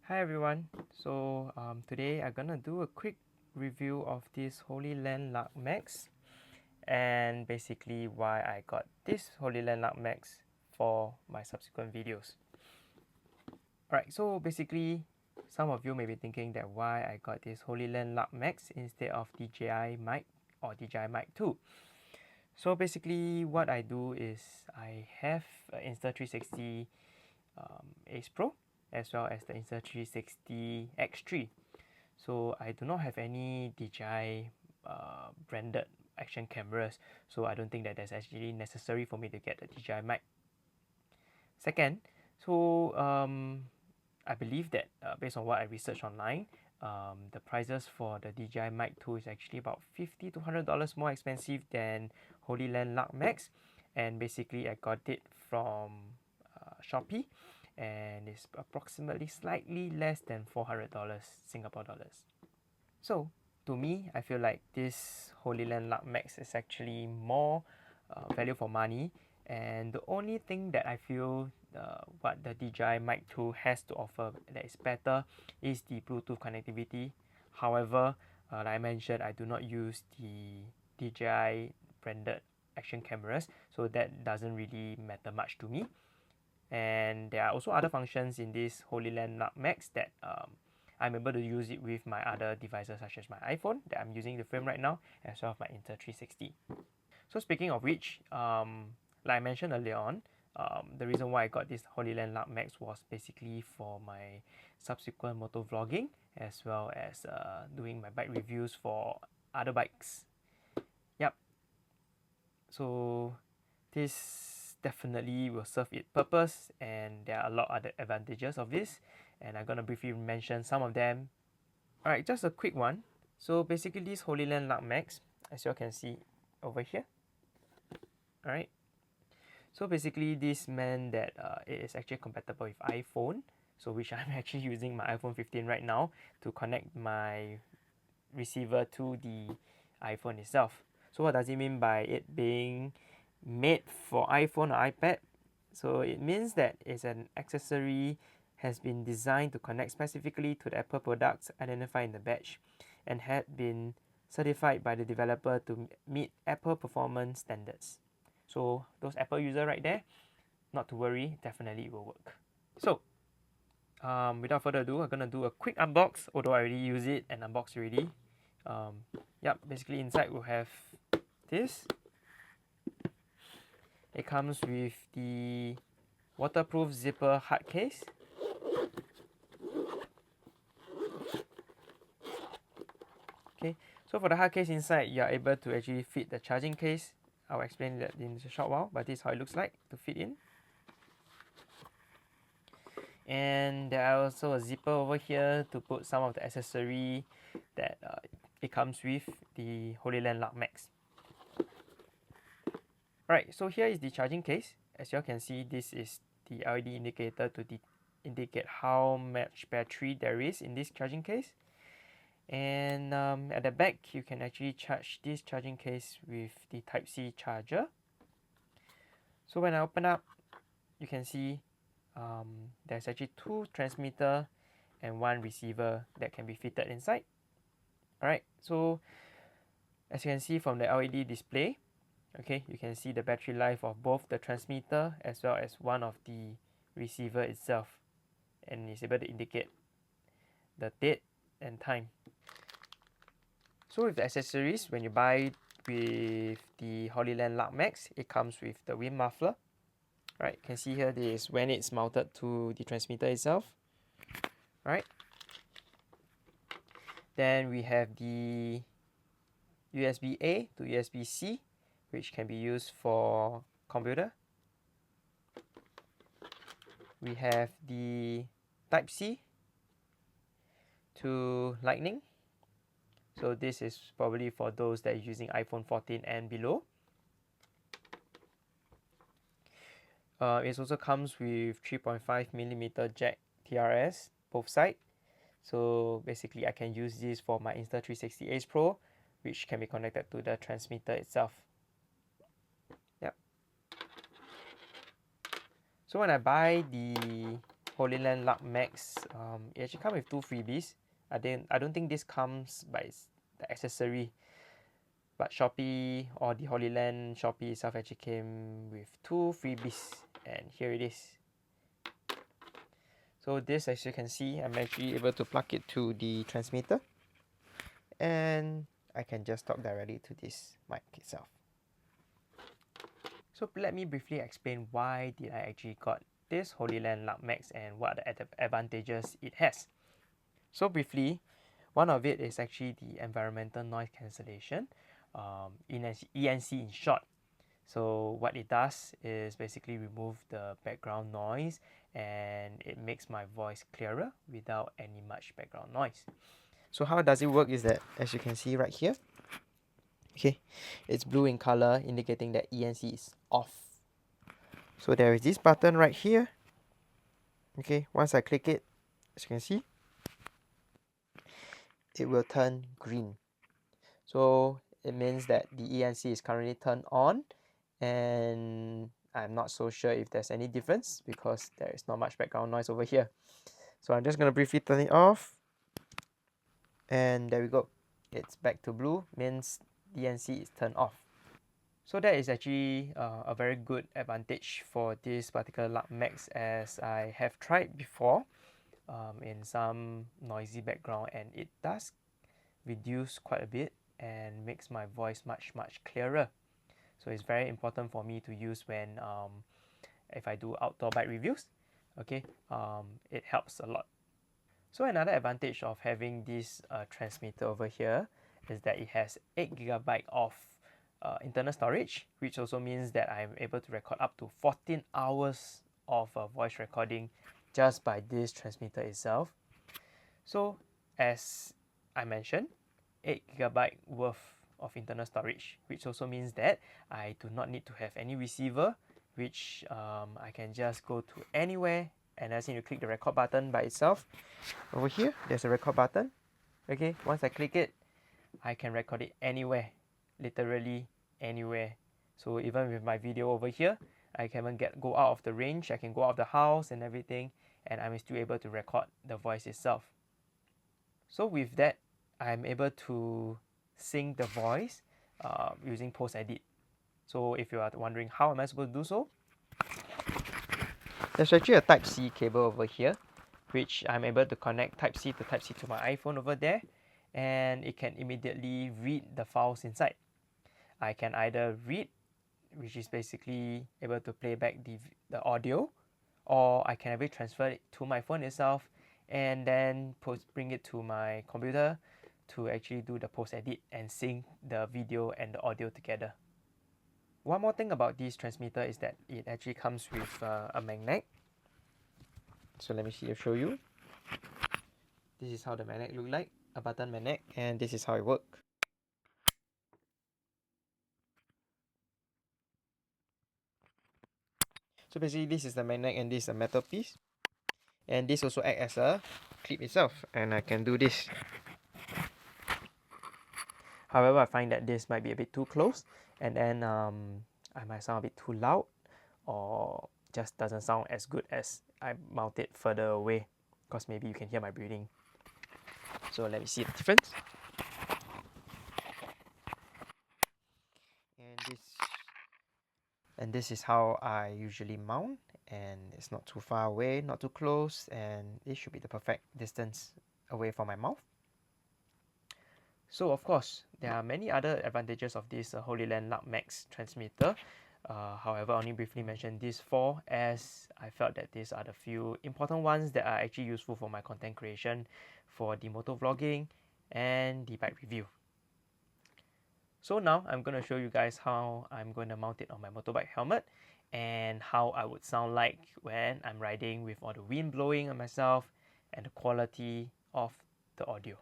Hi everyone, so today I'm gonna do a quick review of this Hollyland Lark Max and basically why I got this Hollyland Lark Max for my subsequent videos. Alright, so basically some of you may be thinking that why I got this Hollyland Lark Max instead of DJI mic or DJI mic 2. So basically what I do is I have an Insta360 Acepro as well as the Insta360 X3. So I do not have any DJI branded action cameras, so I don't think that that's actually necessary for me to get a DJI mic. Second, so I believe that based on what I researched online, the prices for the DJI mic 2 is actually about $50 to $100 more expensive than Hollyland Lark Max, and basically I got it from Shopee, and it's approximately slightly less than $400 Singapore dollars. So to me, I feel like this Hollyland Lark Max is actually more value for money, and the only thing that I feel what the DJI Mic 2 has to offer that is better is the Bluetooth connectivity. However, like I mentioned, I do not use the DJI branded action cameras, so that doesn't really matter much to me. And there are also other functions in this Hollyland Lark Max that I'm able to use it with my other devices such as my iPhone that I'm using to film right now, as well as my Insta360. So speaking of which, like I mentioned earlier on, the reason why I got this Hollyland Lark Max was basically for my subsequent motor vlogging, as well as doing my bike reviews for other bikes. Yep. So this definitely will serve its purpose, and there are a lot of other advantages of this, and I'm gonna briefly mention some of them. Alright, just a quick one. So basically this Hollyland Lark Max, as you can see over here. Alright, so basically this meant that it is actually compatible with iPhone, so which I'm actually using my iPhone 15 right now to connect my receiver to the iPhone itself. So what does it mean by it being made for iPhone or iPad? So it means that it's an accessory has been designed to connect specifically to the Apple products identified in the badge and had been certified by the developer to meet Apple performance standards. So those Apple users right there, not to worry, definitely it will work. So without further ado, I'm gonna do a quick unbox, although I already use it and unboxed already. Yep, basically inside we'll have this. It comes with the waterproof zipper hard case. Okay, so for the hard case inside, you are able to actually fit the charging case. I'll explain that in a short while, but this is how it looks like to fit in. And there are also a zipper over here to put some of the accessory that it comes with the Hollyland Lark Max. Alright, so here is the charging case. As you can see, this is the LED indicator to indicate how much battery there is in this charging case. And at the back, you can actually charge this charging case with the Type-C charger. So when I open up, you can see there's actually 2 transmitter and 1 receiver that can be fitted inside. Alright, so as you can see from the LED display, okay, you can see the battery life of both the transmitter as well as one of the receiver itself, and it's able to indicate the date and time. So with the accessories, when you buy with the Hollyland Lark Max, it comes with the wind muffler. Right, you can see here this is when it's mounted to the transmitter itself. Right. Then we have the USB-A to USB-C, which can be used for computer. We have the Type-C to Lightning. So this is probably for those that are using iPhone 14 and below. It also comes with 3.5mm jack TRS both sides. So basically I can use this for my Insta360 Acepro, which can be connected to the transmitter itself. Yep. So when I buy the Hollyland Lark Max, it actually comes with 2 freebies. I don't think this comes by the accessory, but Shopee or the Hollyland Shopee itself actually came with 2 freebies, and here it is. So this, as you can see, I'm actually able to plug it to the transmitter, and I can just talk directly to this mic itself. So let me briefly explain why did I actually got this Hollyland Lark Max and what are the advantages it has. So briefly, one of it is actually the environmental noise cancellation, ENC in short. So what it does is basically remove the background noise, and it makes my voice clearer without any much background noise. So how does it work is that, as you can see right here, okay, it's blue in color, indicating that ENC is off. So there is this button right here. Okay, once I click it, as you can see, it will turn green. So it means that the ENC is currently turned on, and I'm not so sure if there's any difference because there is not much background noise over here. So I'm just going to briefly turn it off, and there we go. It's back to blue, means the ENC is turned off. So that is actually a very good advantage for this particular Lark Max, as I have tried before in some noisy background, and it does reduce quite a bit and makes my voice much clearer. So it's very important for me to use when if I do outdoor bike reviews. Okay, it helps a lot. So another advantage of having this transmitter over here is that it has 8 GB of internal storage, which also means that I'm able to record up to 14 hours of voice recording just by this transmitter itself. So as I mentioned, 8 GB worth of internal storage, which also means that I do not need to have any receiver, which I can just go to anywhere, and I just need to click the record button by itself. Over here, there's a record button. Okay, once I click it, I can record it anywhere, literally anywhere. So even with my video over here, I can even go out of the range, I can go out of the house and everything, and I'm still able to record the voice itself. So with that, I'm able to sync the voice using post edit. So if you are wondering how am I supposed to do so, there's actually a Type-C cable over here, which I'm able to connect Type-C to my iPhone over there, and it can immediately read the files inside. I can either read, which is basically able to play back the audio, or I can actually transfer it to my phone itself and then bring it to my computer to actually do the post edit and sync the video and the audio together. One more thing about this transmitter is that it actually comes with a magnet. So let me show you. This is how the magnet look like, a button magnet, and this is how it works. So basically this is the magnet and this is a metal piece, and this also acts as a clip itself, and I can do this. However, I find that this might be a bit too close, and then I might sound a bit too loud, or just doesn't sound as good as I mount it further away, because maybe you can hear my breathing. So let me see the difference. And this is how I usually mount, and it's not too far away, not too close, and it should be the perfect distance away from my mouth. So of course, there are many other advantages of this Hollyland Lark Max transmitter. However, I only briefly mentioned these 4 as I felt that these are the few important ones that are actually useful for my content creation for the motovlogging and the bike review. So now I'm going to show you guys how I'm going to mount it on my motorbike helmet and how I would sound like when I'm riding with all the wind blowing on myself and the quality of the audio.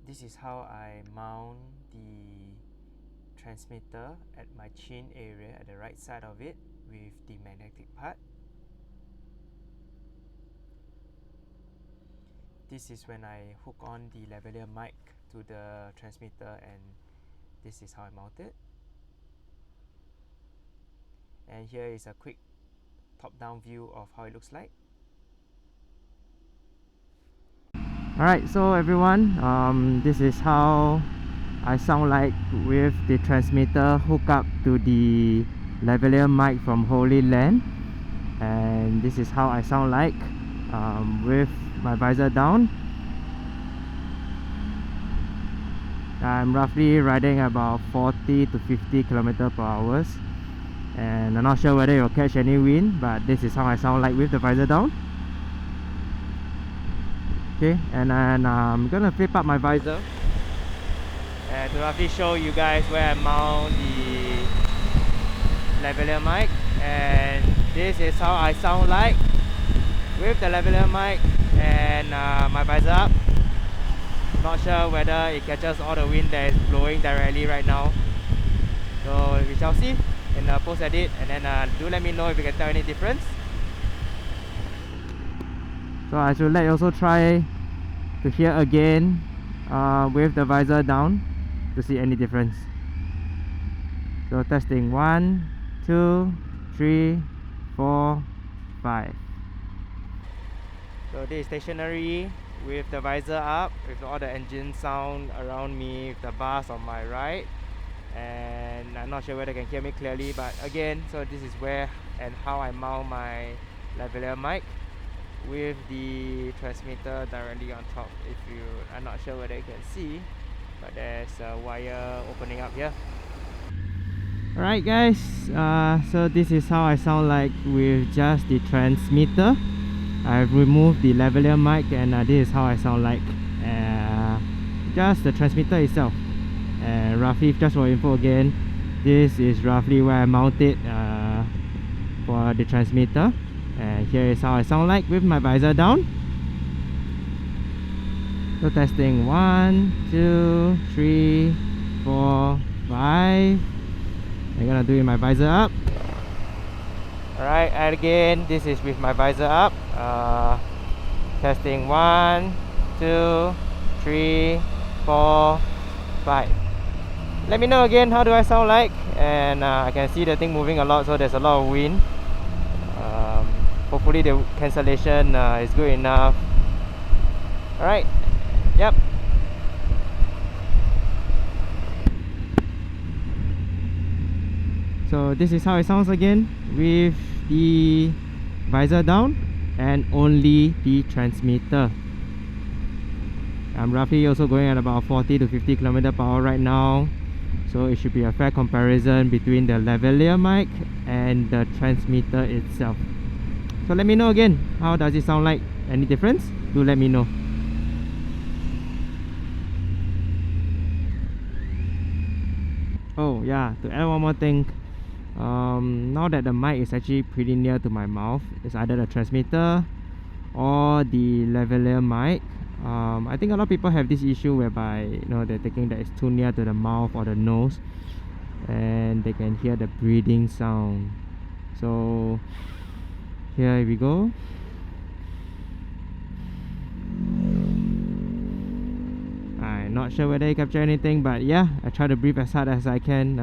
This is how I mount the transmitter at my chin area at the right side of it with the magnetic part. This is when I hook on the lavalier mic to the transmitter, and this is how I mount it. And here is a quick top-down view of how it looks like. Alright, so everyone, this is how I sound like with the transmitter hooked up to the lavalier mic from Hollyland, and this is how I sound like with my visor down. I'm roughly riding about 40 to 50 km/h, and I'm not sure whether you'll catch any wind, but this is how I sound like with the visor down. Okay, and then I'm gonna flip up my visor and to roughly show you guys where I mount the lavalier mic, and this is how I sound like with the lavalier mic and my visor up. Not sure whether it catches all the wind that is blowing directly right now, so we shall see in the post edit, and then do let me know if you can tell any difference. So I should let you also try to hear again with the visor down to see any difference. So testing 1, 2, 3, 4, 5. So this is stationary with the visor up, with all the engine sound around me, with the bars on my right, and I'm not sure whether you can hear me clearly, but again, so this is where and how I mount my lavalier mic with the transmitter directly on top. If you, I'm not sure whether you can see, but there's a wire opening up here. Alright guys, so this is how I sound like with just the transmitter. I've removed the lavalier mic, and this is how I sound like just the transmitter itself. And roughly, just for info again, this is roughly where I mount it for the transmitter, and here is how I sound like with my visor down. So testing 1, 2, 3, 4, 5. I'm gonna do it with my visor up. Alright, and again, this is with my visor up. Testing 1, 2, 3, 4, 5. Let me know again how do I sound like, and I can see the thing moving a lot, so there's a lot of wind. Hopefully the cancellation is good enough. Alright, yep. So this is how it sounds again with the visor down and only the transmitter. I'm roughly also going at about 40 to 50 km/h right now, so it should be a fair comparison between the lavalier mic and the transmitter itself. So let me know again, how does it sound like? Any difference? Do let me know. Oh yeah, to add one more thing, now that the mic is actually pretty near to my mouth, it's either the transmitter or the lavalier mic. I think a lot of people have this issue whereby, you know, they're thinking that it's too near to the mouth or the nose, and they can hear the breathing sound. So here we go. I'm not sure whether you capture anything, but yeah, I try to breathe as hard as I can.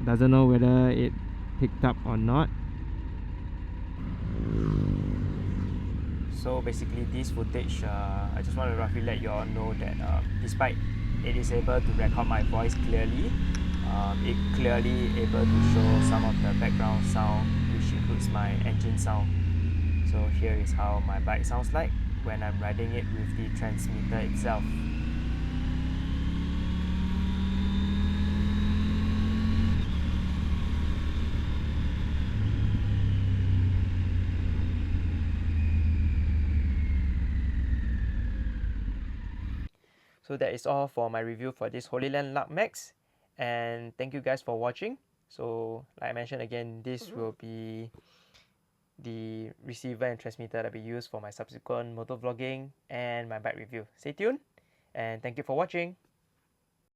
Doesn't know whether it picked up or not. So basically this footage, I just want to roughly let you all know that despite it is able to record my voice clearly, it clearly able to show some of the background sound, which includes my engine sound. So here is how my bike sounds like when I'm riding it with the transmitter itself. So that is all for my review for this Hollyland Lark Max, and thank you guys for watching. So like I mentioned again, this will be the receiver and transmitter that will be used for my subsequent motovlogging and my bike review. Stay tuned, and thank you for watching.